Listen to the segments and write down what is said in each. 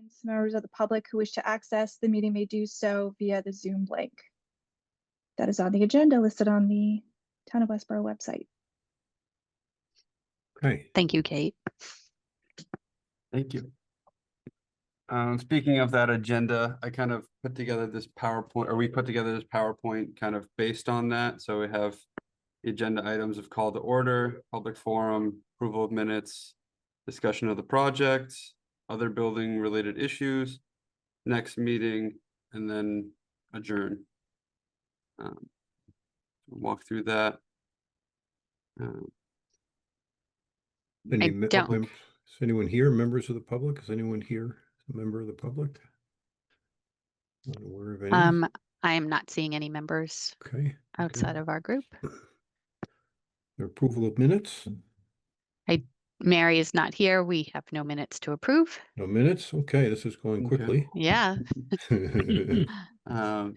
means members of the public who wish to access the meeting may do so via the Zoom link that is on the agenda listed on the Town of Westborough website. Okay. Thank you, Kate. Thank you. Speaking of that agenda, I kind of put together this PowerPoint, or we put together this PowerPoint kind of based on that. So we have the agenda items of call to order, public forum, approval of minutes, discussion of the project, other building related issues, next meeting, and then adjourn. Walk through that. Is anyone here, members of the public? Is anyone here a member of the public? Not aware of any. I am not seeing any members Okay. outside of our group. The approval of minutes? Mary is not here. We have no minutes to approve. No minutes? Okay, this is going quickly. Yeah. And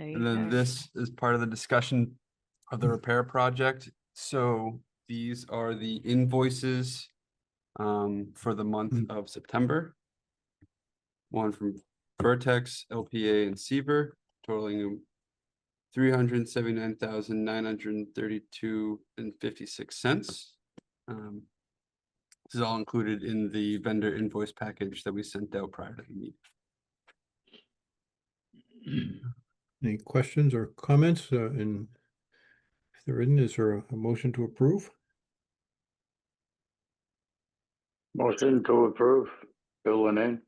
you then go. this is part of the discussion of the repair project. So these are the invoices for the month of September. One from Vertex, LPA, and Seaver, totaling $379,932.56. This is all included in the vendor invoice package that we sent out prior to the meeting. Any questions or comments? And if there isn't, is there a motion to approve? Motion to approve, Bill Lane.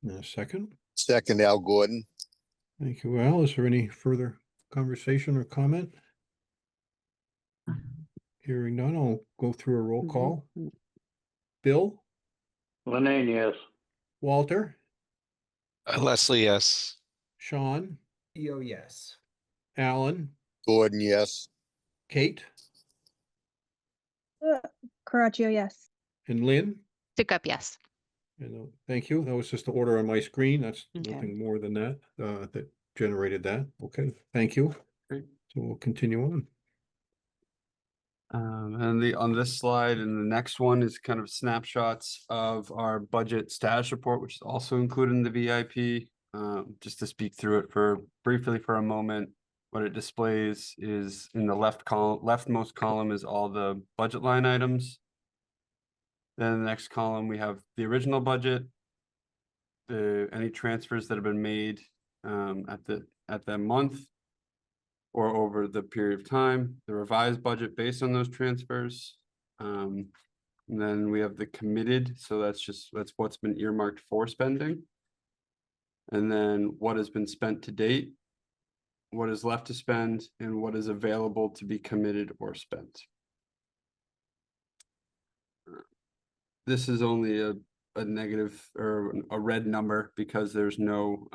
And a second. Second, Al Gordon. Thank you, Al. Is there any further conversation or comment? Hearing none, I'll go through a roll call. Bill? Lane, yes. Walter? Leslie, yes. Sean? EO, yes. Alan? Gordon, yes. Kate? Caraccio, yes. And Lynn? Stick up, yes. And thank you. That was just the order on my screen. That's Okay. nothing more than that, that generated that. Okay, thank you. Great. So we'll continue on. And on this slide and the next one is kind of snapshots of our budget status report, which is also included in the VIP. Just to speak through it briefly for a moment, what it displays is in the leftmost column is all the budget line items. Then in the next column, we have the original budget, any transfers that have been made at that month or over the period of time, the revised budget based on those transfers. And then we have the committed, so that's what's been earmarked for spending. And then what has been spent to date, what is left to spend, and what is available to be committed or spent. This is only a negative or a red number because there was no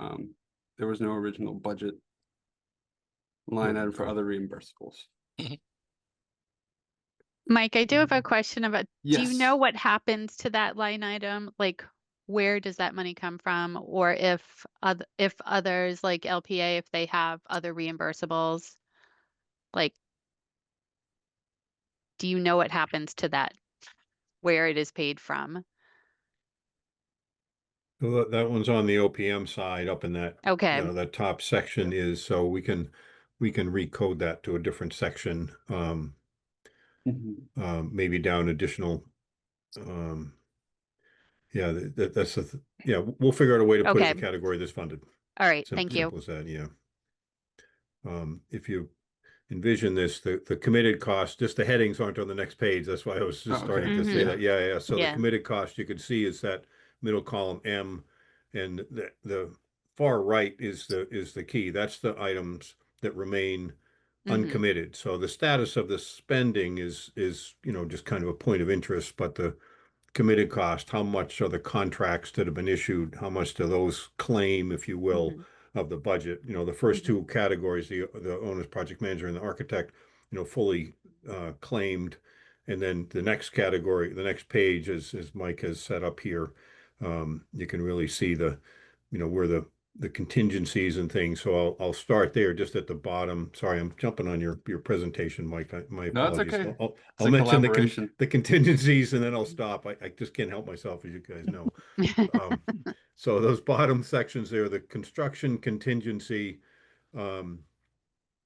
original budget line item for other reimbursables. Mike, I do have a question about, do you Yes. know what happens to that line item? Like, where does that money come from? Or if others like LPA, if they have other reimbursables, like, do you know what happens to that? Where it is paid from? So that one's on the OPM side up in that, Okay. that top section is, so we can recode that to a different section. Maybe down additional, yeah, that's yeah, we'll figure out a way to put it in the category that's funded. All right, thank you. Simple as that, yeah. If you envision this, the committed cost, just the headings aren't on the next page. That's why I was just starting to say that. Yeah. So the committed cost you could see is that middle column M, and the far right is the key. That's the items that remain uncommitted. So the status of the spending is just kind of a point of interest, but the committed cost, how much are the contracts that have been issued, how much do those claim, if you will, of the budget? The first two categories, the owner's project manager and the architect, fully claimed. And then the next category, the next page, as Mike has set up here, you can really see where the the contingencies and things. So I'll start there just at the bottom. Sorry, I'm jumping on your presentation, Mike. My No, it's apologies. okay. I'll It's a mention collaboration. the contingencies and then I'll stop. I just can't help myself, as you guys know. So those bottom sections there, the construction contingency, um,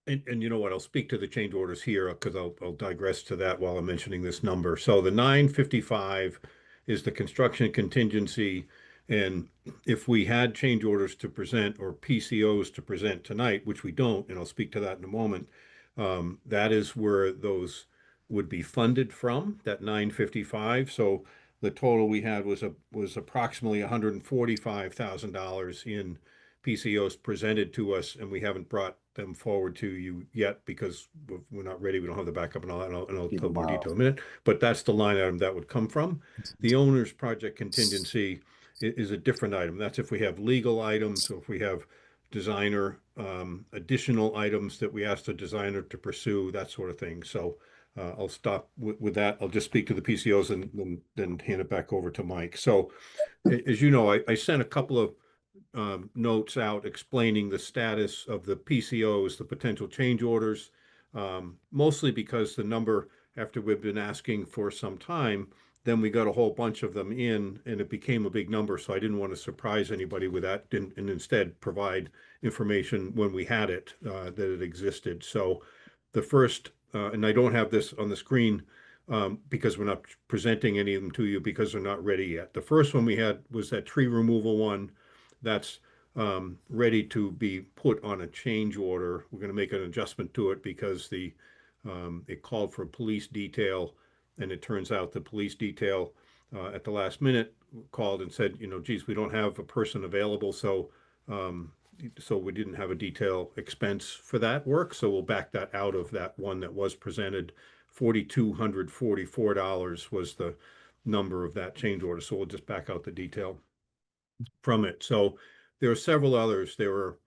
and you know what, I'll speak to the change orders here because I'll digress to that while I'm mentioning this number. So the 955 is the construction contingency. And if we had change orders to present or PCOs to present tonight, which we don't, and I'll speak to that in a moment, that is where those would be funded from, that 955. So the total we had was approximately $145,000 in PCOs presented to us, and we haven't brought them forward to you yet because we're not ready. We don't have the backup and all that, and I'll tell more detail in a minute. But that's the line item that would come from. The owner's project contingency is a different item. That's if we have legal items, or if we have designer additional items that we ask the designer to pursue, that sort of thing. So I'll stop with that. I'll just speak to the PCOs and then hand it back over to Mike. So as you know, I sent a couple of notes out explaining the status of the PCOs, the potential change orders, mostly because the number, after we've been asking for some time, then we got a whole bunch of them in and it became a big number. So I didn't want to surprise anybody with that and instead provide information when we had it, that it existed. So the first, and I don't have this on the screen because we're not presenting any of them to you because they're not ready yet. The first one we had was that tree removal one that's ready to be put on a change order. We're going to make an adjustment to it because it called for a police detail, and it turns out the police detail at the last minute called and said, geez, we don't have a person available, so we didn't have a detail expense for that work, so we'll back that out of that one that was presented. $4,244 was the number of that change order, so we'll just back out the detail from it. So there are several others. There were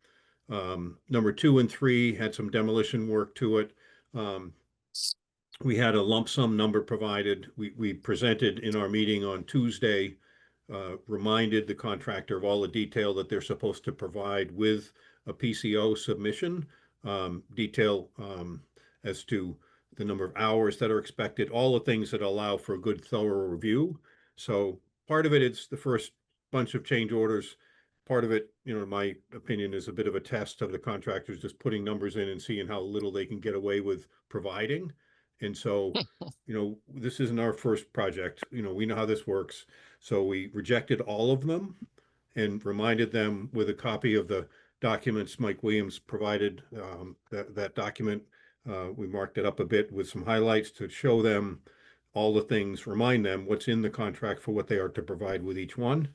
number 2 and 3 had some demolition work to it. We had a lump sum number provided. We presented in our meeting on Tuesday, reminded the contractor of all the detail that they're supposed to provide with a PCO submission, detail as to the number of hours that are expected, all the things that allow for a good thorough review. So part of it is the first bunch of change orders. Part of it, in my opinion, is a bit of a test of the contractors just putting numbers in and seeing how little they can get away with providing. And so, this isn't our first project. We know how this works. So we rejected all of them and reminded them with a copy of the documents Mike Williams provided. That document, we marked it up a bit with some highlights to show them all the things, remind them what's in the contract for what they are to provide with each one.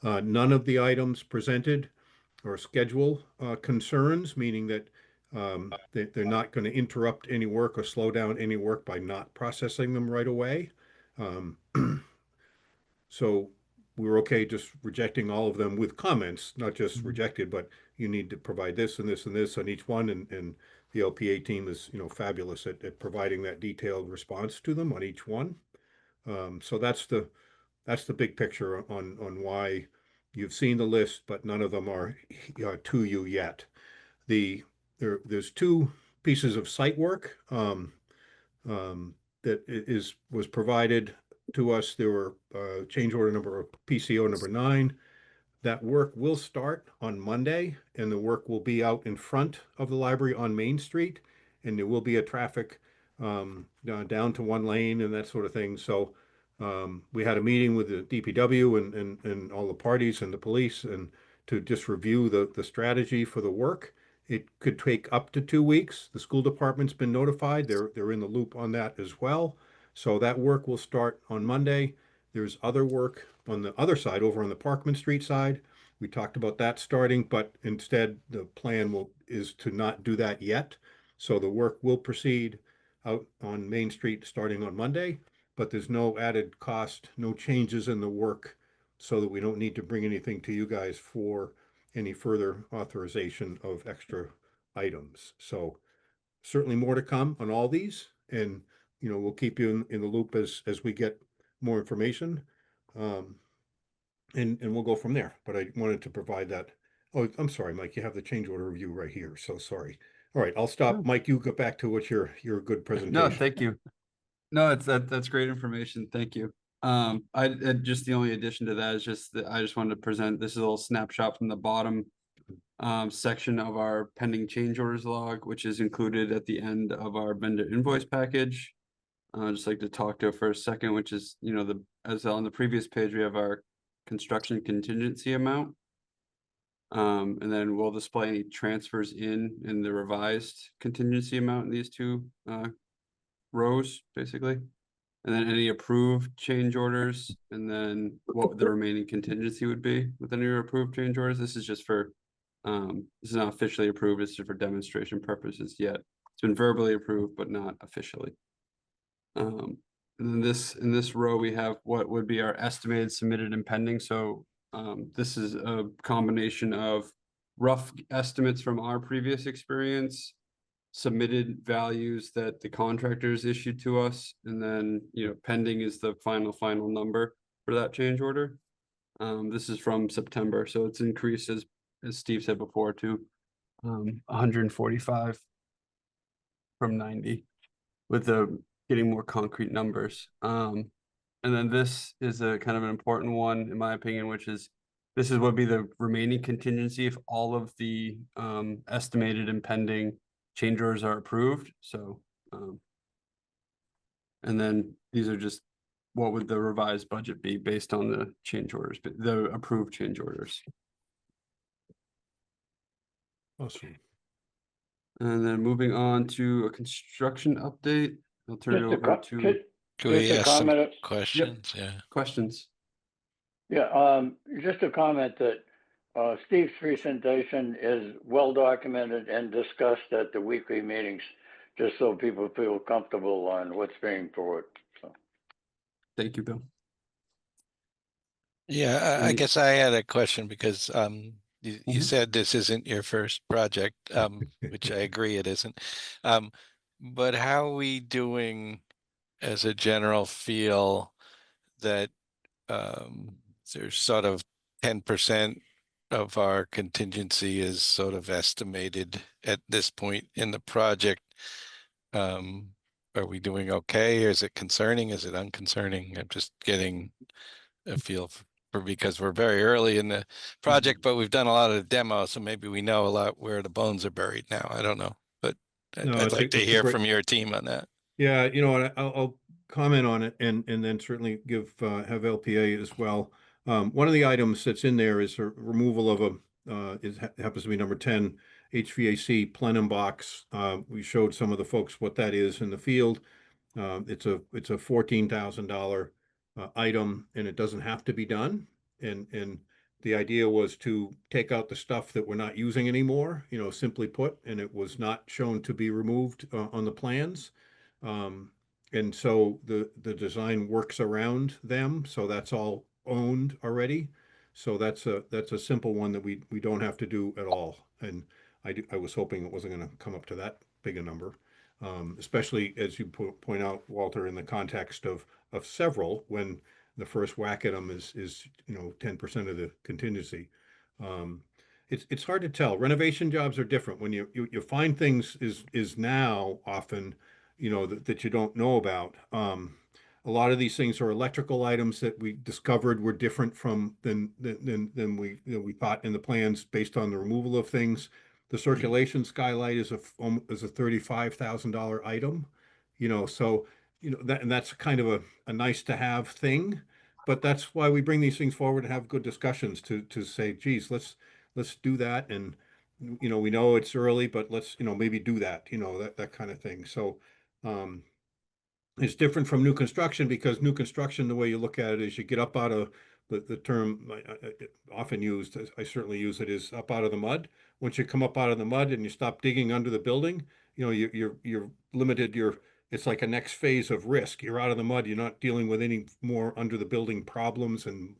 None of the items presented or schedule concerns, meaning that they're not going to interrupt any work or slow down any work by not processing them right away. So we were okay just rejecting all of them with comments, not just rejected, but you need to provide this and this and this on each one. And the LPA team is, fabulous at providing that detailed response to them on each one. So that's the big picture on why you've seen the list, but none of them are to you yet. There's 2 pieces of site work that was provided to us. There were change order number PCO number 9. That work will start on Monday, and the work will be out in front of the library on Main Street, and there will be a traffic down to 1 lane and that sort of thing. So we had a meeting with the DPW and all the parties and the police, and to just review the strategy for the work. It could take up to 2 weeks. The school department's been notified. They're in the loop on that as well. So that work will start on Monday. There's other work on the other side, over on the Parkman Street side. We talked about that starting, but instead the plan is to not do that yet. So the work will proceed out on Main Street starting on Monday, but there's no added cost, no changes in the work, so that we don't need to bring anything to you guys for any further authorization of extra items. So certainly more to come on all these, and we'll keep you in the loop as we get more information, and we'll go from there. But I wanted to provide that Oh, I'm sorry, Mike, you have the change order review right here. So sorry. All right, I'll stop. No. Mike, you go back to what your good No, presentation. thank you. No, that's great information. Thank you. Just the only addition to that is just that I just wanted to present, this is a little snapshot from the bottom section of our pending change orders log, which is included at the end of our vendor invoice package. I'd just like to talk to it for a second, which is, you know, as on the previous page, we have our construction contingency amount. And then we'll display any transfers in the revised contingency amount in these two rows, basically. And then any approved change orders, and then what the remaining contingency would be with any approved change orders. This is just for, this is not officially approved, it's just for demonstration purposes yet. It's been verbally approved, but not officially. And then in this row, we have what would be our estimated submitted and pending. So this is a combination of rough estimates from our previous experience, submitted values that the contractors issued to us, and then, you know, pending is the final number for that change order. This is from September, so it's increased as Steve said before to 145 from 90 with the getting more concrete numbers. And then this is a kind of an important one in my opinion, which is this is what would be the remaining contingency if all of the estimated and pending change orders are approved. So and then these are just what would the revised budget be based on the change orders, the approved change orders. Awesome. And then moving on to a construction update, I'll turn it over to Can we Just a ask some comment. questions? Yeah. questions. Yeah, just a comment that Steve's presentation is well documented and discussed at the weekly meetings, just so people feel comfortable on what's being forward. So. Thank you, Bill. Yeah, I guess I had a question because you Mhm. said this isn't your first project, which I agree it isn't. But how are we doing as a general feel that there's sort of 10% of our contingency is sort of estimated at this point in the project? Are we doing okay? Or is it concerning? Is it unconcerning? I'm just getting a feel for because we're very early in the project, but we've done a lot of demos, so maybe we know a lot where the bones are buried now. I don't know, but No, I'd like to it's a hear great. from your team on that. Yeah, you know, and I'll comment on it and then certainly give have LPA as well. One of the items that's in there is a removal of a happens to be number 10 HVAC plenum box. We showed some of the folks what that is in the field. It's a $14,000 item, and it doesn't have to be done. And the idea was to take out the stuff that we're not using anymore, you know, simply put, and it was not shown to be removed on the plans. And so the design works around them, so that's all owned already. So that's a simple one that we don't have to do at all. And I was hoping it wasn't going to come up to that big a number, especially as you point out, Walter, in the context of several, when the first whack at them is 10% of the contingency. It's hard to tell. Renovation jobs are different. When you find things is now often, you know, that you don't know about. A lot of these things are electrical items that we discovered were different from than we thought in the plans based on the removal of things. The circulation skylight is a $35,000 item, you know, so you know that's kind of a nice to have thing, but that's why we bring these things forward and have good discussions to say, geez, let's do that, and you know, we know it's early, but let's, you know, maybe do that, you know, that kind of thing. So it's different from new construction, because new construction, the way you look at it is you get up out of the term often used, I certainly use it, is up out of the mud. Once you come up out of the mud and you stop digging under the building, you know, you're limited. It's like a next phase of risk. You're out of the mud. You're not dealing with any more under the building problems and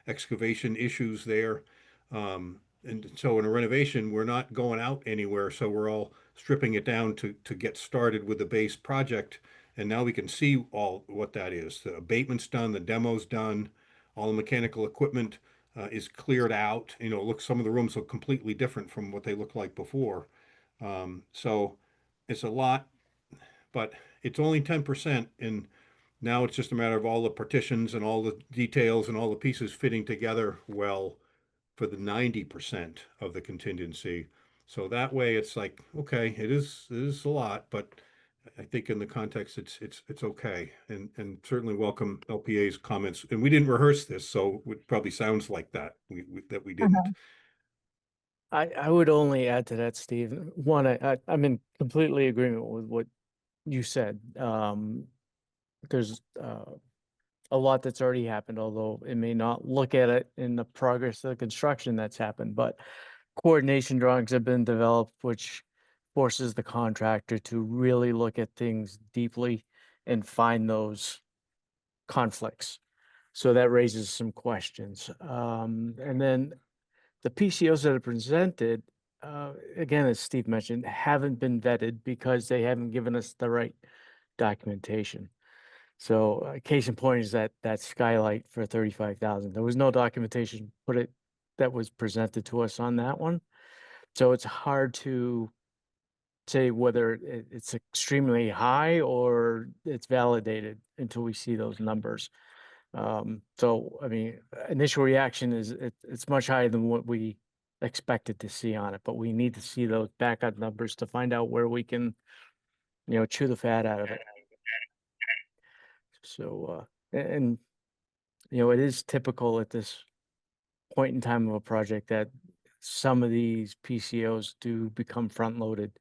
excavation issues there. And so in a renovation, we're not going out anywhere. So we're all stripping it down to get started with the base project. And now we can see all what that is. The abatement's done, the demo's done, all the mechanical equipment is cleared out. Some of the rooms look completely different from what they looked like before. So it's a lot, but it's only 10%. And now it's just a matter of all the partitions and all the details and all the pieces fitting together well for the 90% of the contingency. So that way it's like, okay, it is a lot, but I think in the context it's okay. And certainly welcome LPA's comments. And we didn't rehearse this, so it probably sounds like that that we didn't. I would only add to that, Steve. One, I'm in completely agreement with what you said. There's a lot that's already happened, although it may not look at it in the progress of the construction that's happened, but coordination drawings have been developed, which forces the contractor to really look at things deeply and find those conflicts. So that raises some questions. And then the PCOs that are presented, again, as Steve mentioned, haven't been vetted because they haven't given us the right documentation. So case in point is that skylight for 35,000. There was no documentation that was presented to us on that one. So it's hard to say whether it's extremely high or it's validated until we see those numbers. So I mean, initial reaction is it's much higher than what we expected to see on it, but we need to see those backup numbers to find out where we can, chew the fat out of it. So, and it is typical at this point in time of a project that some of these PCOs do become front loaded.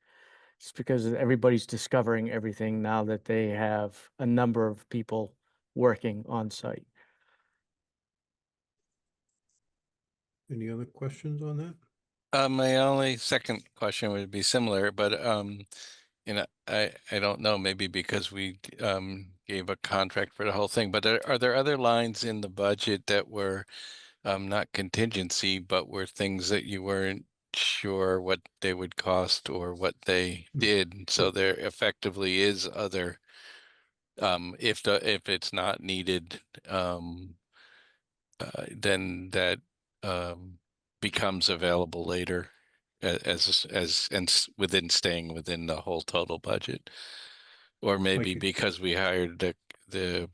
It's because everybody's discovering everything now that they have a number of people working on site. Any other questions on that? My only second question would be similar, but I don't know, maybe because we gave a contract for the whole thing, but are there other lines in the budget that were not contingency, but were things that you weren't sure what they would cost or what they did? So there effectively is other, if it's not needed, then that becomes available later within staying within the whole total budget. Or maybe because we hired the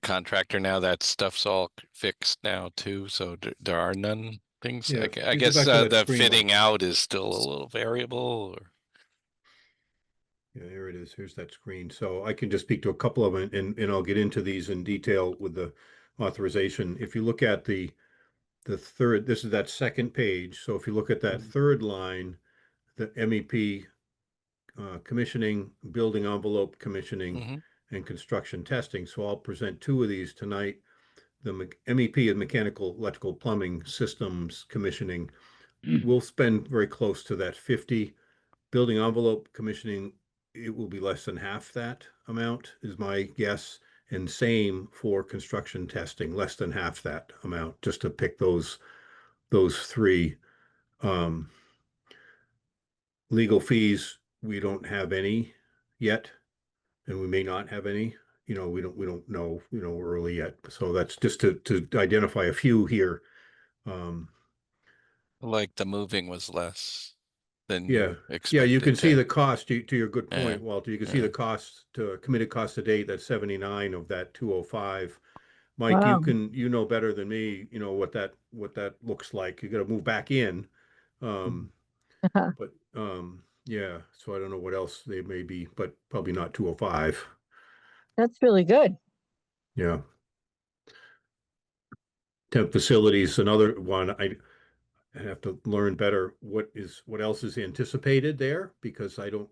contractor now, that stuff's all fixed now too, so there are none things. Yeah, I you go guess back to that the screen, fitting Mike. out is still a little variable. Yeah, there it is. Here's that screen. So I can just speak to a couple of them and I'll get into these in detail with the authorization. If you look at the third, this is that second page. So if you look at that third line, the MEP commissioning, building envelope commissioning, and construction testing. So I'll present two of these tonight. The MEP is mechanical, electrical, plumbing systems commissioning. We'll spend very close to that 50. Building envelope commissioning, it will be less than half that amount is my guess. And same for construction testing, less than half that amount, just to pick those three. Legal fees, we don't have any yet, and we may not have any. We don't know, early yet. So that's just to identify a few here. Like the moving was less than Yeah, you yeah, you expected. can see the cost to your good Yeah, point, Walter. You can see the cost to committed cost to date, that's 79 of that 205. Mike, Wow. you know better than me, what that looks like. You got to move back in. But yeah, so I don't know what else they may be, but probably not 205. That's really good. Yeah. Temp facilities, another one. I have to learn better what else is anticipated there, because I don't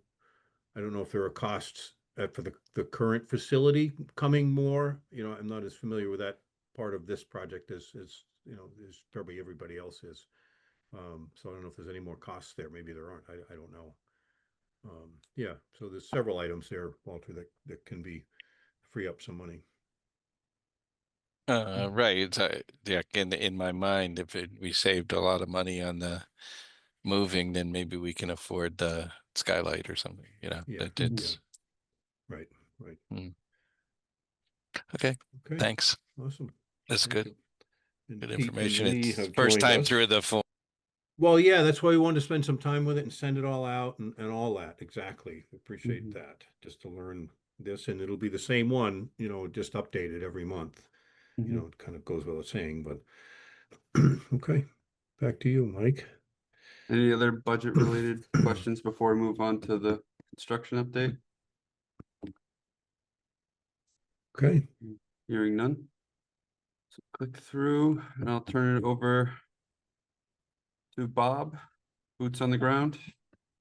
know if there are costs for the current facility coming more. I'm not as familiar with that part of this project as as probably everybody else is. So I don't know if there's any more costs there. Maybe there aren't. I don't know. Yeah, so there's several items there, Walter, that can free up some money. right. It's yeah, in my mind, if we saved a lot of money on the moving, then maybe we can afford the skylight or something. Yeah, it's right. Okay. Okay, Thanks. awesome. That's Thank good. you. And Good Pete and information. Lee It's have first joined time us. through the phone. Well, yeah, that's why we wanted to spend some time with it and send it all out and all that. Exactly. Appreciate that. Just to learn this, and it'll be the same one, just updated every month. It kind of goes without saying, but okay. Back to you, Mike. Any other budget related questions before we move on to the construction update? Okay. Hearing none. So click through and I'll turn it over to Bob, boots on the ground.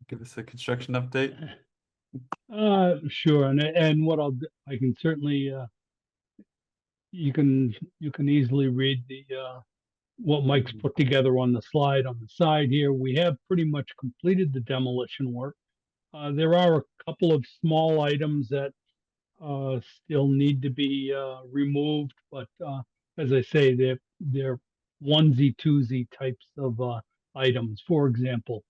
Give us a construction update. Sure, and what I can certainly, you can easily read the what Mike's put together on the slide on the side here. We have pretty much completed the demolition work. There are a couple of small items that still need to be removed, but as I say, they're onesie twosie types of items. For example,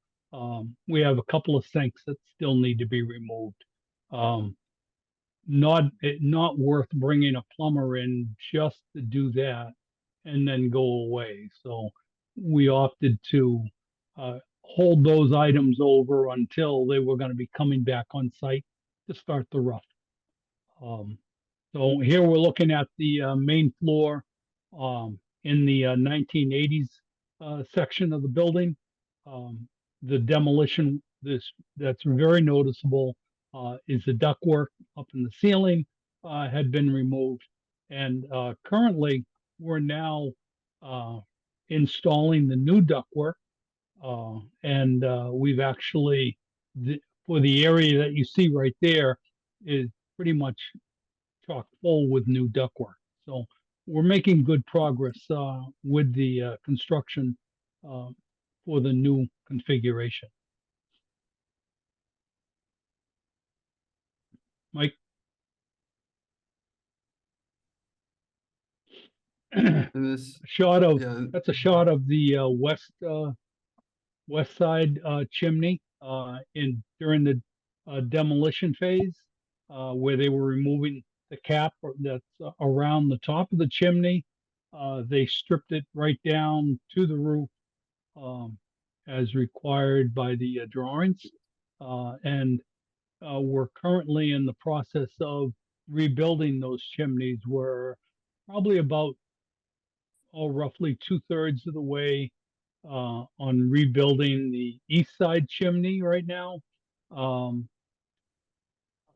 we have a couple of sinks that still need to be removed. Not worth bringing a plumber in just to do that and then go away. So we opted to hold those items over until they were going to be coming back on site to start the roof. So here we're looking at the main floor in the 1980s section of the building. The demolition that's very noticeable is the ductwork up in the ceiling had been removed, and currently we're now installing the new ductwork, and we've actually for the area that you see right there is pretty much chock full with new ductwork. So we're making good progress with the construction for the new configuration. Mike? And this, Shot of yeah, That's a shot of the west side chimney in during the demolition phase, where they were removing the cap that's around the top of the chimney. They stripped it right down to the roof um, as required by the drawings, and we're currently in the process of rebuilding those chimneys. We're probably about roughly 2/3 of the way on rebuilding the east side chimney right now. Um,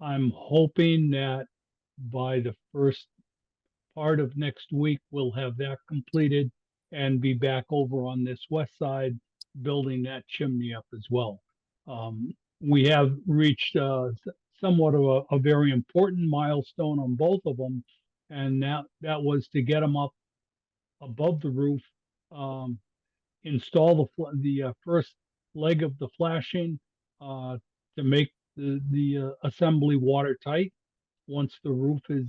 I'm hoping that by the first part of next week, we'll have that completed and be back over on this west side, building that chimney up as well. We have reached somewhat of a very important milestone on both of them, and that was to get them up above the roof, um, install the first leg of the flashing to make the assembly watertight once the roof is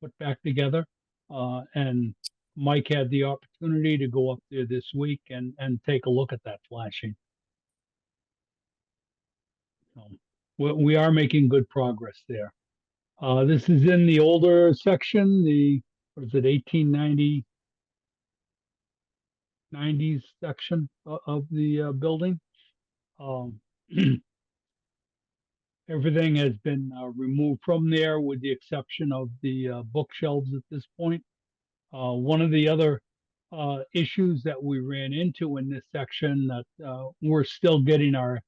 put back together. And Mike had the opportunity to go up there this week and take a look at that flashing. So we are making good progress there. This is in the older section, what is it, 1890 90s section of the building. Um, everything has been removed from there with the exception of the bookshelves at this point. One of the other issues that we ran into in this section that we're still getting our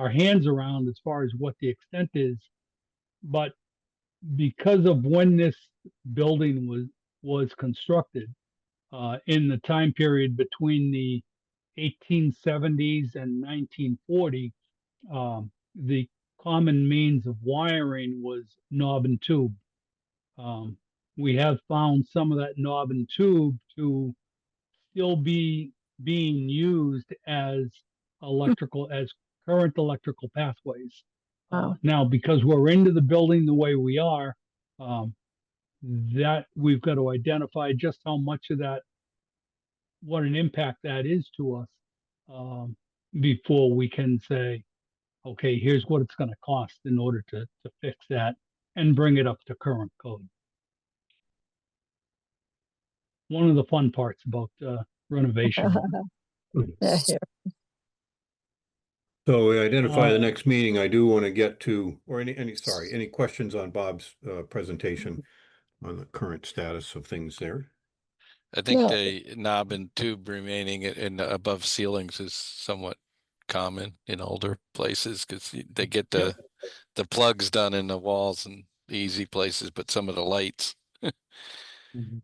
hands around as far as what the extent is, but because of when this building was constructed in the time period between the 1870s and 1940, the common means of wiring was knob and tube. We have found some of that knob and tube to still be being used as current electrical pathways. Now, because we're into the building the way we are, that we've got to identify just how much of that, what an impact that is to us, before we can say, okay, here's what it's going to cost in order to fix that and bring it up to current code. one of the fun parts about renovation. Yeah, So we identify the Uh, next meeting. I do want to get to, or any questions on Bob's presentation on the current status of things there? I think No. the knob and tube remaining in above ceilings is somewhat common in older places because they get the plugs done in the walls and the easy places, but some of the lights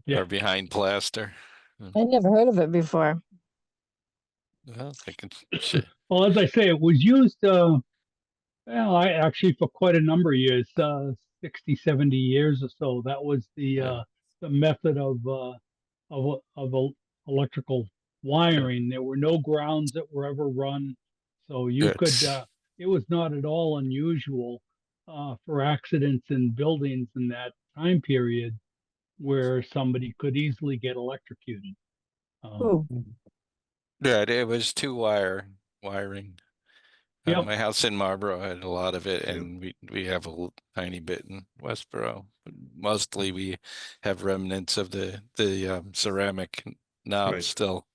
Yeah. are behind plaster. I never heard of it before. Well, I can Well, as I say, it was used, well, I actually for quite a number of years, 60, 70 years or so. That was the method of electrical wiring. There were no grounds that were ever run. So you could, it was not at all unusual for accidents in buildings in that time period where somebody could easily get electrocuted. Ooh. Yeah, it was wiring. Yep. My house in Marlborough had a lot of it, Yeah. and we have a tiny bit in Westborough. But mostly, we have remnants of the ceramic knob Right. still.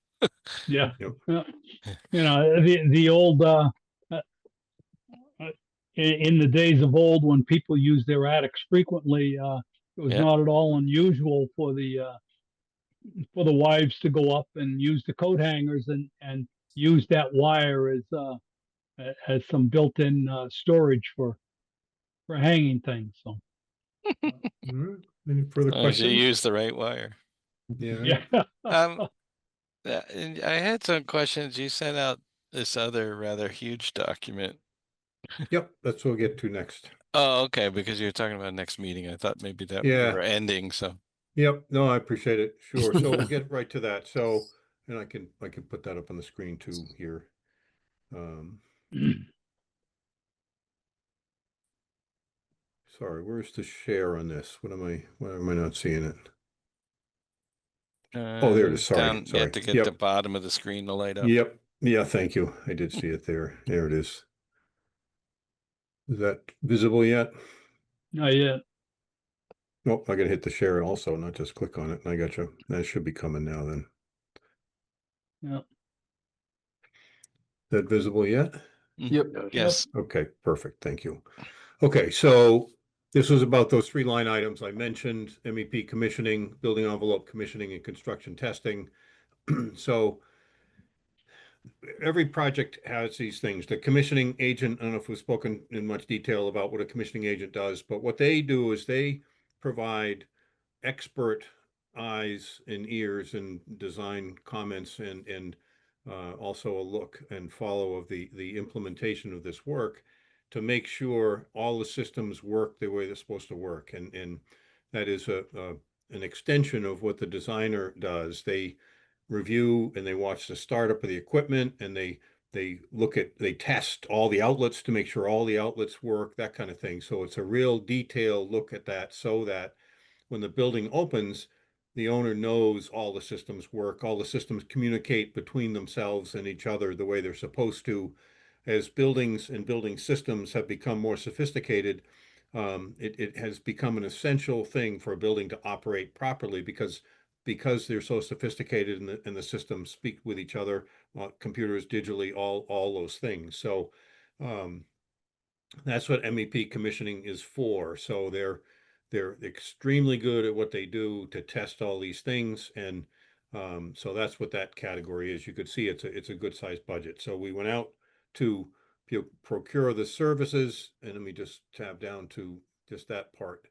Yeah. Yep. Yeah. You know, the old, in the days of old when people used their attics frequently, it was Yeah. not at all unusual for the wives to go up and use the coat hangers and use that wire as some built-in storage for hanging things. So All right. Any further As long as you questions? use the right wire. Yeah. yeah. And I had some questions. You sent out this other rather huge document. Yep. That's what we'll get to next. Oh, okay, because you're talking about next meeting. I thought maybe that we Yeah. were ending, so. Yep. No, I appreciate it. Sure. So we'll get right to that. So, and I can put that up on the screen too here. Sorry, where's the share on this? Why am I not seeing it? Oh, there it is. Sorry. Down, you Sorry. have to get Yep. the bottom of the screen to light up. Yep. Yeah, thank you. I did see it there. There it is. Is that visible yet? Not yet. Nope, I gotta hit the share also, not just click on it. I got you. That should be coming now then. Yeah. Is that visible yet? Yep. Yes. Okay, perfect. Thank you. Okay, so this was about those 3 line items I mentioned: MEP commissioning, building envelope commissioning, and construction testing. So every project has these things. The commissioning agent, I don't know if we've spoken in much detail about what a commissioning agent does, but what they do is they provide expert eyes and ears and design comments and also a look and follow of the implementation of this work to make sure all the systems work the way they're supposed to work. And that is an extension of what the designer does. They review and they watch the startup of the equipment, and they test all the outlets to make sure all the outlets work, that kind of thing. So it's a real detailed look at that, so that when the building opens, the owner knows all the systems work, all the systems communicate between themselves and each other the way they're supposed to. As buildings and building systems have become more sophisticated, it has become an essential thing for a building to operate properly because they're so sophisticated and the systems speak with each other, computers, digitally, all those things. So that's what MEP commissioning is for. So they're extremely good at what they do to test all these things, and so that's what that category is. You could see it's a good sized budget. So we went out to procure the services, and let me just tab down to just that part.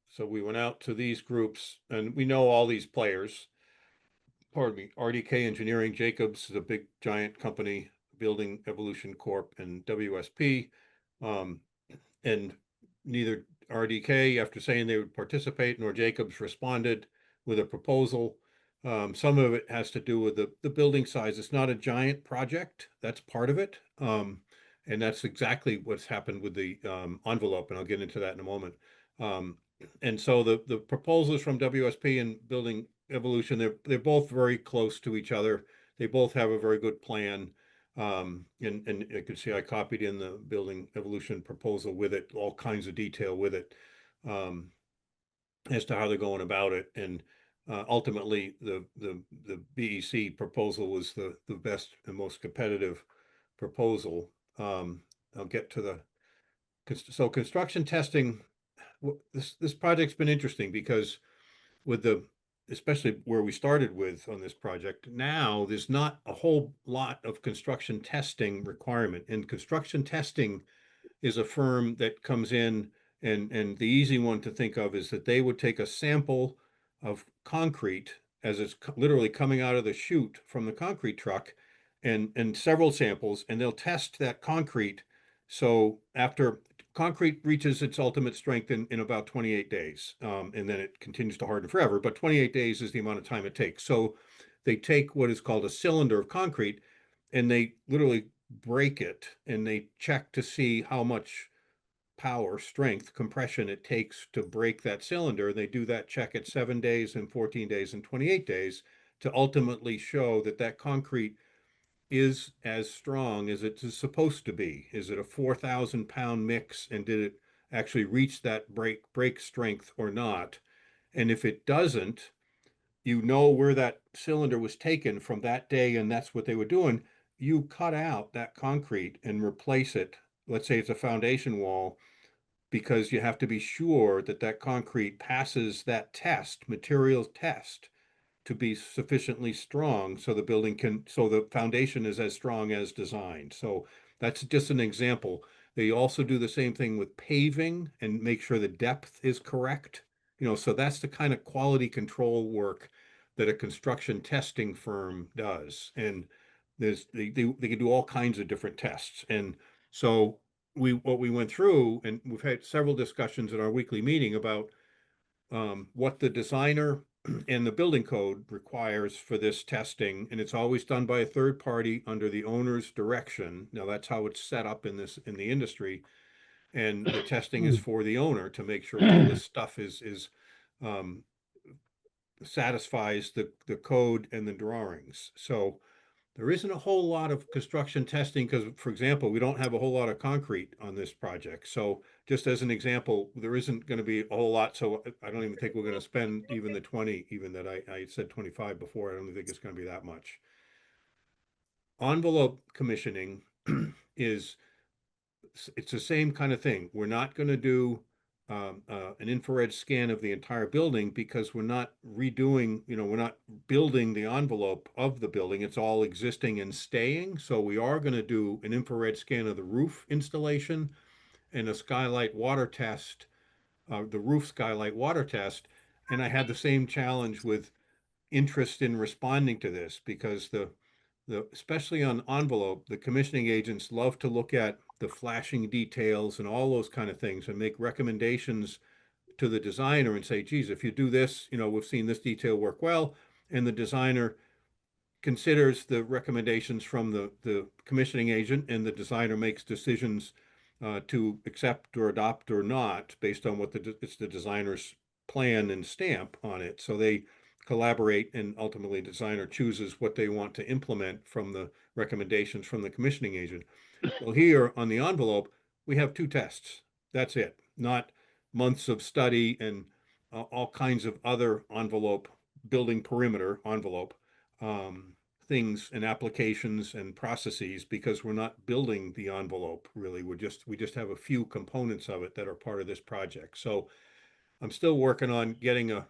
So we went out to these groups, and we know all these players. Pardon me, RDK Engineering, Jacobs is a big giant company, Building Evolution Corp, and WSP. And neither RDK, after saying they would participate, nor Jacobs responded with a proposal. Some of it has to do with the building size. It's not a giant project. That's part of it. And that's exactly what's happened with the envelope, and I'll get into that in a moment. And so the proposals from WSP and Building Evolution, they're both very close to each other. They both have a very good plan. And you can see I copied in the Building Evolution proposal with it, all kinds of detail with it, as to how they're going about it. And ultimately the BEC proposal was the best and most competitive proposal. I'll get to the, so construction testing, this project's been interesting because with especially where we started with on this project, now there's not a whole lot of construction testing requirement. And construction testing is a firm that comes in, and the easy one to think of is that they would take a sample of concrete as it's literally coming out of the chute from the concrete truck, and several samples, and they'll test that concrete. So after concrete reaches its ultimate strength in about 28 days, and then it continues to harden forever, but 28 days is the amount of time it takes. So they take what is called a cylinder of concrete, and they literally break it, and they check to see how much power, strength, compression it takes to break that cylinder. They do that check at 7 days and 14 days and 28 days to ultimately show that that concrete is as strong as it is supposed to be. Is it a 4,000-pound mix, and did it actually reach that break strength or not? And if it doesn't, you know where that cylinder was taken from that day, and that's what they were doing. You cut out that concrete and replace it. Let's say it's a foundation wall, because you have to be sure that that concrete passes that test, materials test, to be sufficiently strong so the building can, so the foundation is as strong as designed. So that's just an example. They also do the same thing with paving and make sure the depth is correct. So that's the kind of quality control work that a construction testing firm does. And they can do all kinds of different tests. And so what we went through, and we've had several discussions in our weekly meeting about what the designer and the building code requires for this testing, and it's always done by a third party under the owner's direction. Now that's how it's set up in the industry, and the testing is for the owner to make sure all this stuff is satisfies the code and the drawings. So there isn't a whole lot of construction testing because, for example, we don't have a whole lot of concrete on this project. So just as an example, there isn't going to be a whole lot. So I don't even think we're going to spend even the 20, even that I said 25 before. I don't think it's going to be that much. Envelope commissioning it's the same kind of thing. We're not going to do an infrared scan of the entire building because we're not redoing, we're not building the envelope of the building. It's all existing and staying. So we are going to do an infrared scan of the roof installation and a skylight water test, the roof skylight water test. And I had the same challenge with interest in responding to this because especially on envelope, the commissioning agents love to look at the flashing details and all those kind of things and make recommendations to the designer and say, geez, if you do this, we've seen this detail work well. And the designer considers the recommendations from the commissioning agent, and the designer makes decisions to accept or adopt or not based on what it's the designer's plan and stamp on it. So they collaborate, and ultimately the designer chooses what they want to implement from the recommendations from the commissioning agent. Well, here on the envelope, we have 2 tests. That's it. Not months of study and all kinds of other envelope, building perimeter envelope things and applications and processes, because we're not building the envelope really. We just have a few components of it that are part of this project. So I'm still working on getting a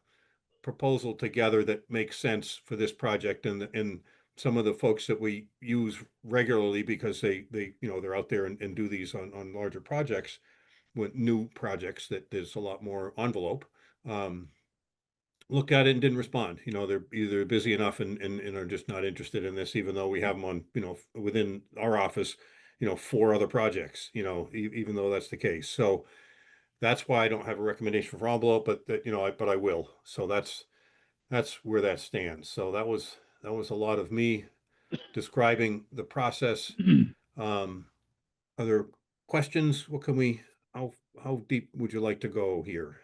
proposal together that makes sense for this project, and some of the folks that we use regularly because they're out there and do these on larger projects, with new projects that there's a lot more envelope, looked at it and didn't respond. They're either busy enough and are just not interested in this, even though we have them on, within our office, 4 other projects, even though that's the case. So that's why I don't have a recommendation for envelope, but but I will. So that's where that stands. So that was a lot of me describing the process. Are there questions? How deep would you like to go here?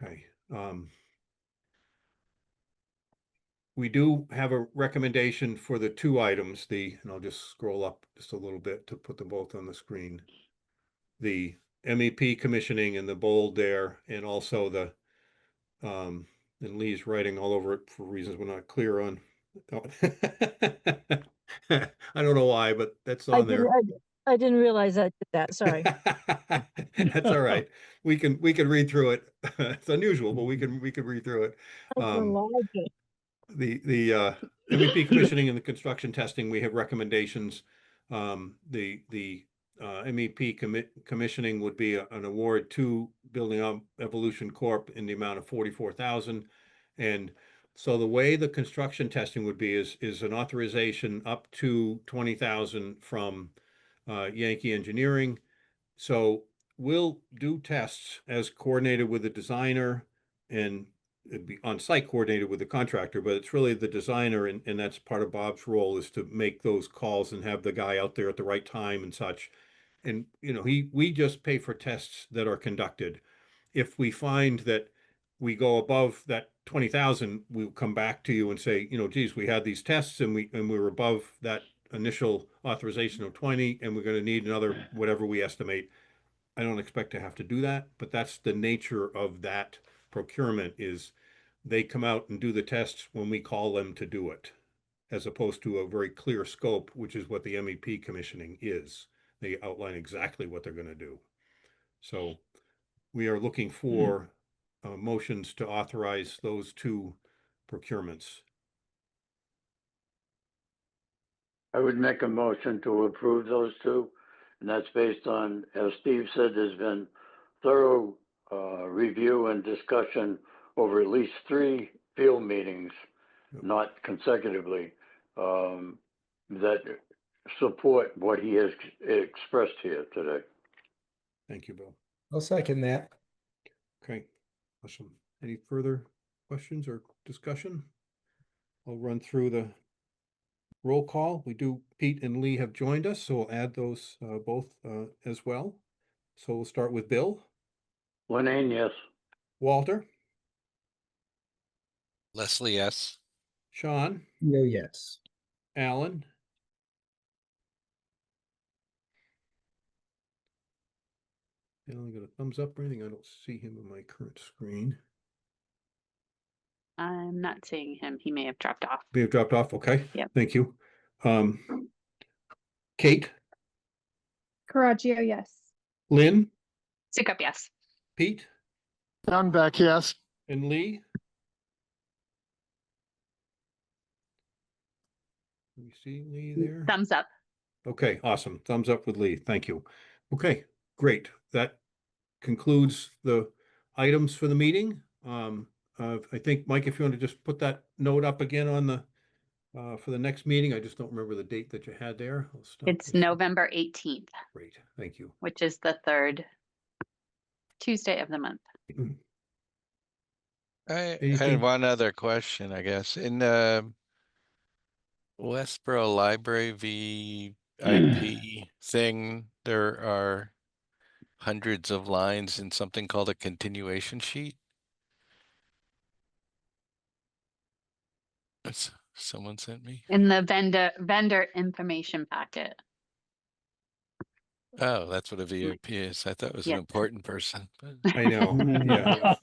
Okay. We do have a recommendation for the 2 items, and I'll just scroll up just a little bit to put them both on the screen. The MEP commissioning in the bold there, and also the And Lee's writing all over it for reasons we're not clear on. I don't know why, but that's I on didn't, there. I didn't realize I did that. Sorry. That's all right. We can read through it. It's unusual, but we can read through it. I didn't like it. The MEP commissioning and the construction testing, we have recommendations. The MEP commissioning would be an award to Building Up Evolution Corp. In the amount of 44,000. And so the way the construction testing would be is an authorization up to 20,000 from Yankee Engineering. So we'll do tests as coordinated with the designer, and it'd be on-site coordinated with the contractor, but it's really the designer, and that's part of Bob's role, is to make those calls and have the guy out there at the right time and such. And, you know, we just pay for tests that are conducted. If we find that we go above that 20,000, we'll come back to you and say, you know, geez, we had these tests and we were above that initial authorization of 20, and we're going to need another whatever we estimate. I don't expect to have to do that, but that's the nature of that procurement, is they come out and do the tests when we call them to do it, as opposed to a very clear scope, which is what the MEP commissioning is. They outline exactly what they're going to do. So we are looking for motions to authorize those two procurements. I would make a motion to approve those two, and that's based on, as Steve said, there's been thorough review and discussion over at least 3 field meetings, Yep. not consecutively, that support what he has expressed here today. Thank you, Bill. I'll second that. Okay, awesome. Any further questions or discussion? I'll run through the roll call. Pete and Lee have joined us, so we'll add those both as well. So we'll start with Bill. Lenane, yes. Walter. Leslie, yes. Sean. No, yes. Alan. Alan got a thumbs up or anything? I don't see him on my current screen. I'm not seeing him. He may have dropped off. May have dropped off. Okay. Yep. Thank you. Kate. Caraggio, yes. Lynn. Sukup, yes. Pete. I'm back, yes. And Lee. Can we see Lee there? Thumbs up. Okay, awesome. Thumbs up with Lee. Thank you. Okay, great. That concludes the items for the meeting. I think, Mike, if you want to just put that note up again on the for the next meeting. I just don't remember the date that you had there. It's November 18th. Great, thank you. Which is the 3rd Tuesday of the month. I Anything? had one other question, I guess. In the Westborough Library VIP thing, there are hundreds of lines in something called a continuation sheet. That's someone sent me. In the vendor information packet. Oh, that's what a VIP is. I thought it was an Yes. important person. But I know, yeah.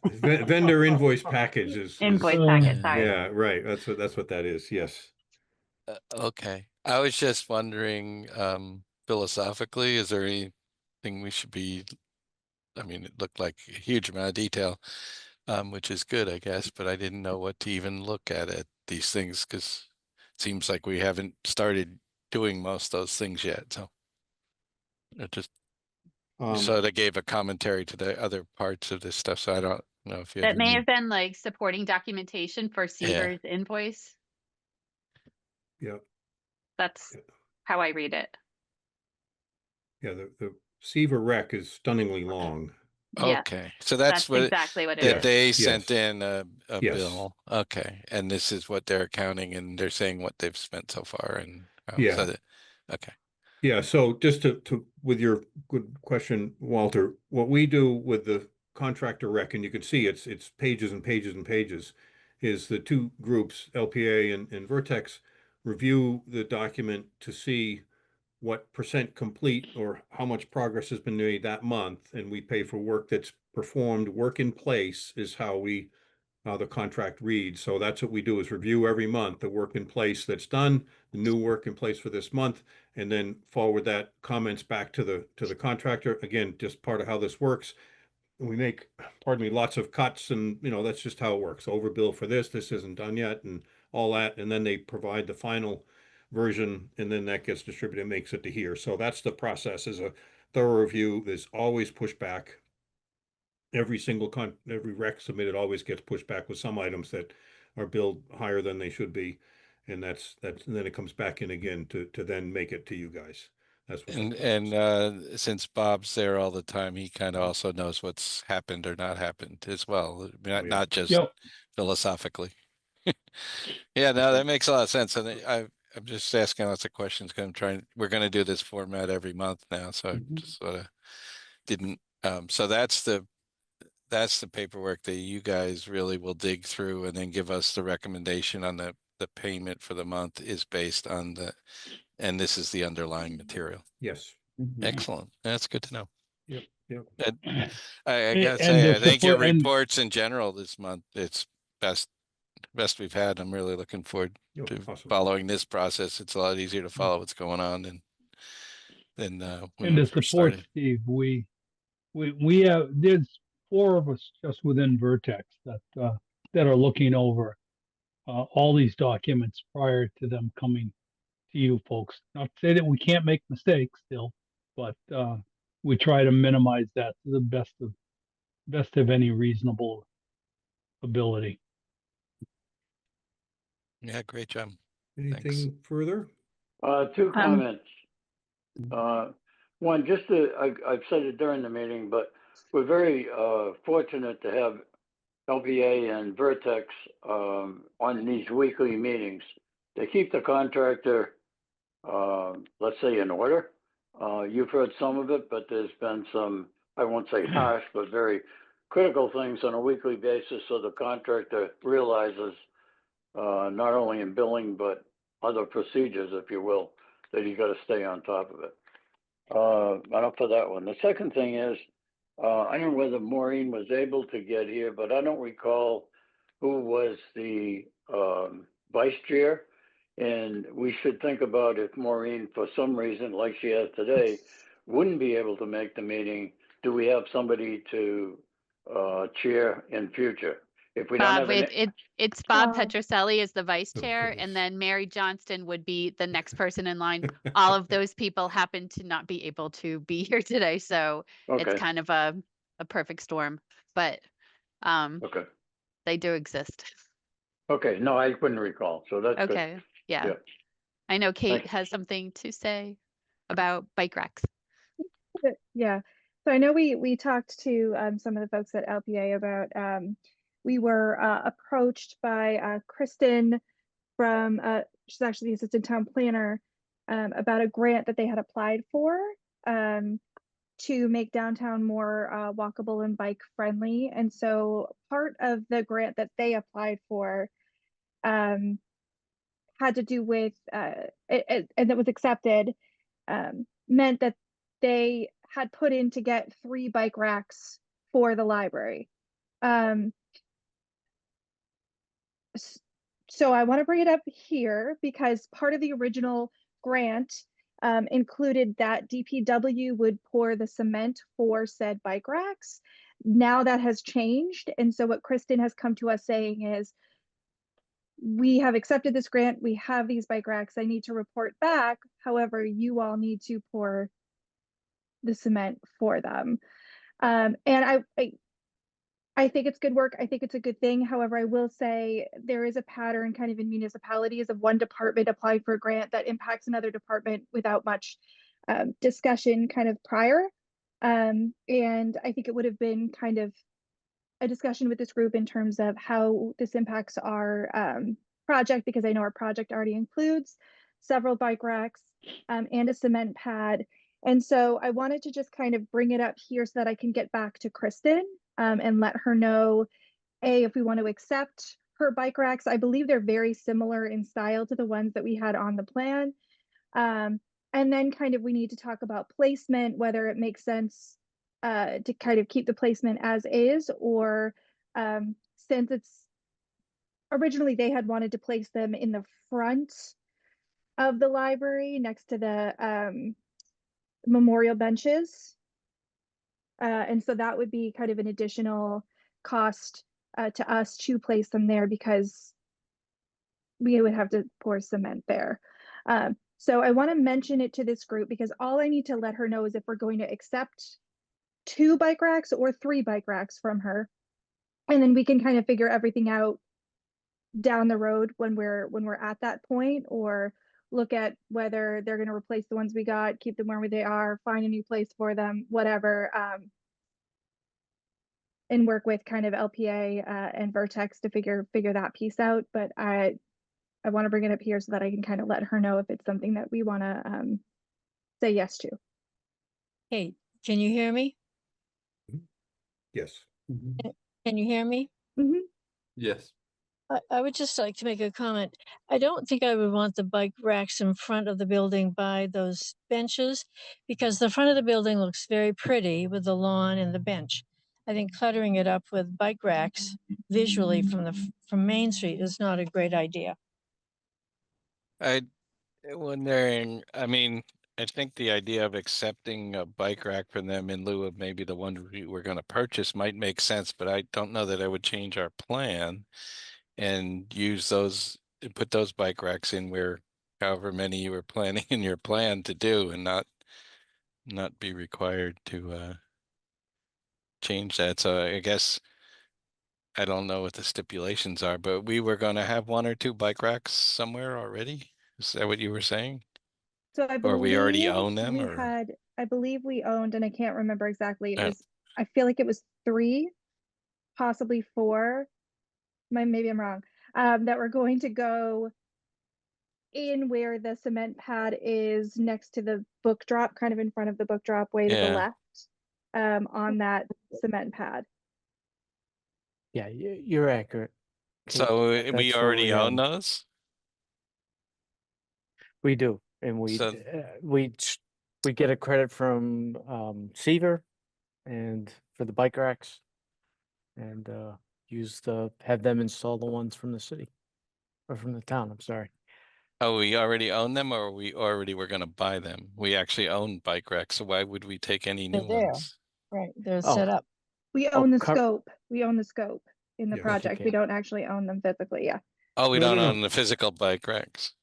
Vendor invoice package is. Invoice packet, sorry. Yeah, right. That's what that is. Yes. okay. I was just wondering, philosophically, is there anything we should be, I mean, it looked like a huge amount of detail, which is good, I guess, but I didn't know what to even look at these things, because it seems like we haven't started doing most of those things yet. So it just sort of gave a commentary to the other parts of this stuff. So I don't know if you That may have been like supporting documentation for Seaver's invoice. Yeah. That's how I read it. Yeah, the Seaver rec is stunningly long. Yeah. Okay, so that's what exactly what it that is. they sent in a Yes. bill. Okay, and this is what they're accounting, and they're saying what they've spent so far, and Yeah. so okay. Yeah, so just to with your good question, Walter, what we do with the contractor rec, and you can see it's pages and pages and pages, is the two groups, LPA and Vertex, review the document to see what percent complete or how much progress has been made that month, and we pay for work that's performed. Work in place is how we how the contract reads. So that's what we do, is review every month the work in place that's done, the new work in place for this month, and then forward that comments back to the contractor. Again, just part of how this works. We make, pardon me, lots of cuts, and that's just how it works. Overbill for this isn't done yet, and all that, and then they provide the final version, and then that gets distributed and makes it to here. So that's the process, is a thorough review. There's always pushback. Every rec submitted always gets pushed back with some items that are billed higher than they should be, and and then it comes back in again to then make it to you guys. That's what. And since Bob's there all the time, he kind of also knows what's happened or not happened as well, not just Yep. philosophically. Yeah, no, that makes a lot of sense. And I'm just asking lots of questions because we're going to do this format every month now, so I just sort of didn't. So that's the paperwork that you guys really will dig through and then give us the recommendation on the payment for the month is based on and this is the underlying material. Yes. Excellent. That's good to know. Yep. I gotta And say, the I think your support- and- reports in general this month, it's best we've had. I'm really looking forward to Awesome. following this process. It's a lot easier to follow what's going on than when And we to first support started. Steve, we have, there's 4 of us just within Vertex that are looking over all these documents prior to them coming to you folks. Not to say that we can't make mistakes still, but we try to minimize that to the best of any reasonable ability. Yeah, great job. Anything further? 2 comments. One, I've said it during the meeting, but we're very fortunate to have LPA and Vertex on these weekly meetings. They keep the contractor, let's say, in order. You've heard some of it, but there's been some, I won't say harsh, but very critical things on a weekly basis, so the contractor realizes not only in billing, but other procedures, if you will, that you got to stay on top of it. Enough for that one. The second thing is, I don't know whether Maureen was able to get here, but I don't recall who was the vice chair. And we should think about if Maureen, for some reason, like she has today, wouldn't be able to make the meeting, do we have somebody to chair in future? If we don't Bob, have it's Bob Wow. Petroselli as the vice Oh, chair, goodness. and then Mary Johnston would be the next person in line. All of those people happen to not be able to be here today, so it's Okay, kind of a perfect storm. But okay, they do exist. okay. No, I couldn't recall, so that's good. Okay, yeah. Yeah. I know Kate Thanks. has something to say about bike racks. Yeah. So I know we talked to some of the folks at LPA about we were approached by Kristen from she's actually the assistant town planner about a grant that they had applied for to make downtown more walkable and bike friendly. And so part of the grant that they applied for had to do with and that was accepted meant that they had put in to get 3 bike racks for the library. So I want to bring it up here because part of the original grant included that DPW would pour the cement for said bike racks. Now that has changed. And so what Kristen has come to us saying is, we have accepted this grant. We have these bike racks. I need to report back. However, you all need to pour the cement for them. And I think it's good work. I think it's a good thing. However, I will say there is a pattern kind of in municipalities of one department applying for a grant that impacts another department without much discussion kind of prior. And I think it would have been kind of a discussion with this group in terms of how this impacts our project, because I know our project already includes several bike racks and a cement pad. And so I wanted to just kind of bring it up here so that I can get back to Kristen and let her know, if we want to accept her bike racks. I believe they're very similar in style to the ones that we had on the plan. And then kind of we need to talk about placement, whether it makes sense to kind of keep the placement as is, or since it's originally they had wanted to place them in the front of the library next to the memorial benches. And so that would be kind of an additional cost to us to place them there because we would have to pour cement there. So I want to mention it to this group because all I need to let her know is if we're going to accept 2 bike racks or 3 bike racks from her. And then we can kind of figure everything out down the road when we're at that point, or look at whether they're going to replace the ones we got, keep them where they are, find a new place for them, whatever. And work with kind of LPA and Vertex to figure that piece out. But I want to bring it up here so that I can kind of let her know if it's something that we want to say yes to. Hey, can you hear me? Yes. Can you hear me? Mm-hmm. Yes. I would just like to make a comment. I don't think I would want the bike racks in front of the building by those benches because the front of the building looks very pretty with the lawn and the bench. I think cluttering it up with bike racks visually from Main Street is not a great idea. I'm wondering, I mean, I think the idea of accepting a bike rack from them in lieu of maybe the one we were going to purchase might make sense, but I don't know that I would change our plan and use those, put those bike racks in where however many you were planning in your plan to do, and not be required to change that. So I guess I don't know what the stipulations are, but we were going to have 1 or 2 bike racks somewhere already. Is that what you were saying? So I Or we already believe own them, we or had, I believe we owned, and I can't remember exactly. It was, I feel like it was 3, possibly 4. Maybe I'm wrong. That were going to go in where the cement pad is next to the book drop, kind of in front of the book drop, way to the Yeah. left, on that cement pad. Yeah, you're accurate. Kate. so That's we where already own own. those? We do, and So- we get a credit from Seaver, and for the bike racks, and have them install the ones from the city or from the town. I'm sorry. Oh, we already own them, or we already were going to buy them? We actually own bike racks, so why would we take any new They're there. ones? Right, they're Oh. set up. We Oh, own the scope. We own the scope in the Yeah. project. We Okay. don't actually own them physically. Yeah. Oh, we No, don't no, no. own the physical bike racks.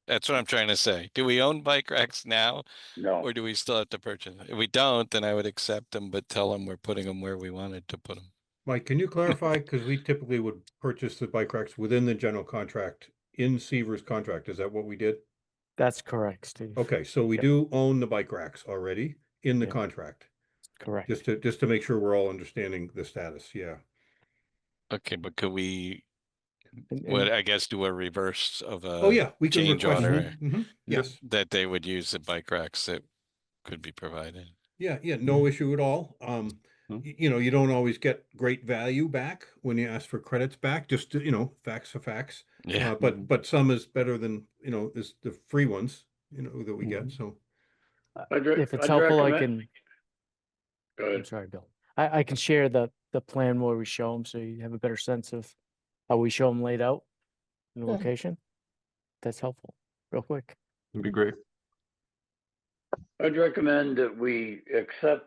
That's what I'm trying to say. Do we own bike racks now, No. or do we still have to purchase them? If we don't, then I would accept them, but tell them we're putting them where we wanted to put them. Mike, can you clarify? Because we typically would purchase the bike racks within the general contract in Seaver's contract. Is that what we did? That's correct, Steve. Okay, so we Yep. do own the bike racks already in the Yep. contract. Correct. Just to make sure we're all understanding the status. Yeah. Okay, but could we, And I guess, do a reverse of Oh, a yeah, we can change request. order Yes. that they would use the bike racks that could be provided? Yeah, no issue at all. You don't always get great value back when you ask for credits back, just to, facts are facts. Yeah. But some is better than, is the free ones, that we get, so. if it's I'd helpful, I recommend- can. Go I'm ahead. sorry, Bill. I can share the plan where we show them, so you have a better sense of how we show them laid out in the Sure. location. That's helpful. Real quick. It'd be great. I'd recommend that we accept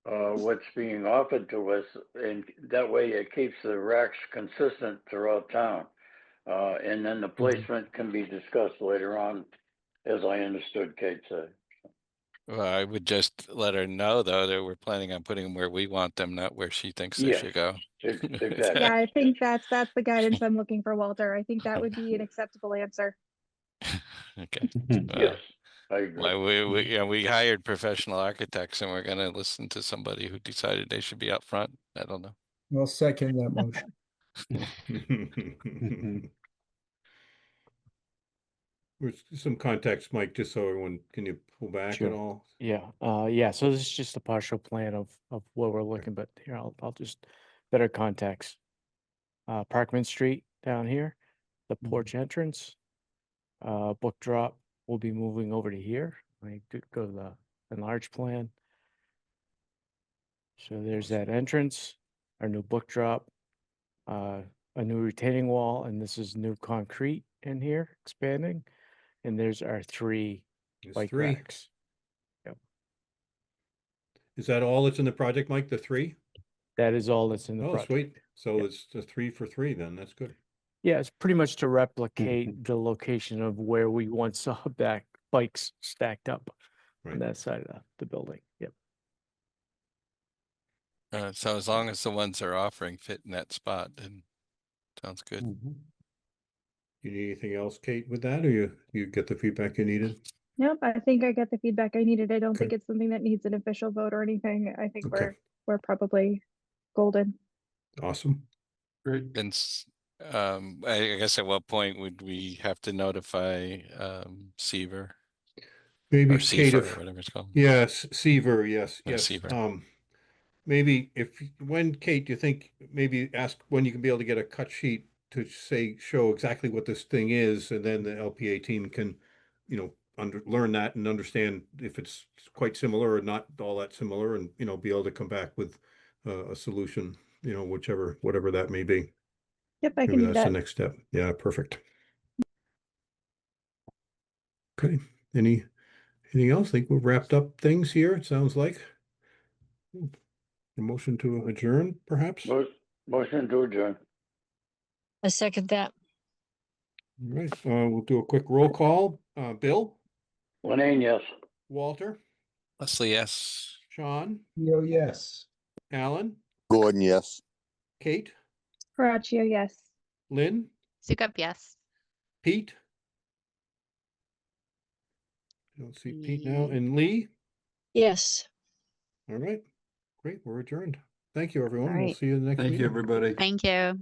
what's being offered to us, and that way it keeps the racks consistent throughout town. And then the placement can be discussed later on, as I understood Kate said. Well, I would just let her know, though, that we're planning on putting them where we want them, not where she thinks they Yes. should go. Exactly. Yeah, I think that's the guidance I'm looking for, Walter. I think that would be an acceptable answer. Okay. Yes, I agree. Well, we hired professional architects, and we're going to listen to somebody who decided they should be out front. I don't know. I'll second that motion. There's some context, Mike, just so everyone, can you pull back Sure. at all? Yeah. So this is just a partial plan of where we're looking, but here I'll just better context. Parkman Street down here, the porch entrance, book drop will be moving over to here. I did go to the enlarged plan. So there's that entrance, our new book drop. a new retaining wall, and this is new concrete in here expanding. And there's our 3 There's bike 3. racks. Is that all that's in the project, Mike? The 3? That is all that's in the Oh, project. sweet. So Yeah. it's the 3 for 3 then. That's good. Yeah, it's pretty much to replicate the location of where we once saw back bikes stacked up on Right. that side of the building. Yep. So as long as the ones they're offering fit in that spot, then sounds good. You need anything else, Kate, with that, or you get the feedback you needed? Nope, I think I get the feedback I needed. I don't think Okay. it's something that needs an official vote or anything. I think Okay. we're probably golden. Awesome. Great. And I guess at what point would we have to notify Seaver Maybe or Kate, Seaver if or whatever it's called? yes, Seaver, yes, Yeah, yes. Seaver. Maybe when Kate, do you think maybe ask when you can be able to get a cut sheet to show exactly what this thing is, and then the LPA team can, learn that and understand if it's quite similar or not all that similar, and be able to come back with a solution, whatever that may be. Yep, I can Maybe do that's the that. next step. Yeah, perfect. Okay. Anything else? I think we've wrapped up things here, it sounds like. A motion to adjourn, perhaps? Motion to adjourn. I second that. All right, we'll do a quick roll call. Bill, Lenane, yes. Walter, Leslie, yes. Sean, Yo, yes. Alan, Gordon, yes. Kate, Caraccio, yes. Lynn, Sukup, yes. Pete. I don't see Pete now, and Lee. Yes. All right, great, we're adjourned. Thank you, everyone. All We'll right. see you in the next Thank you, meeting. everybody. Thank you.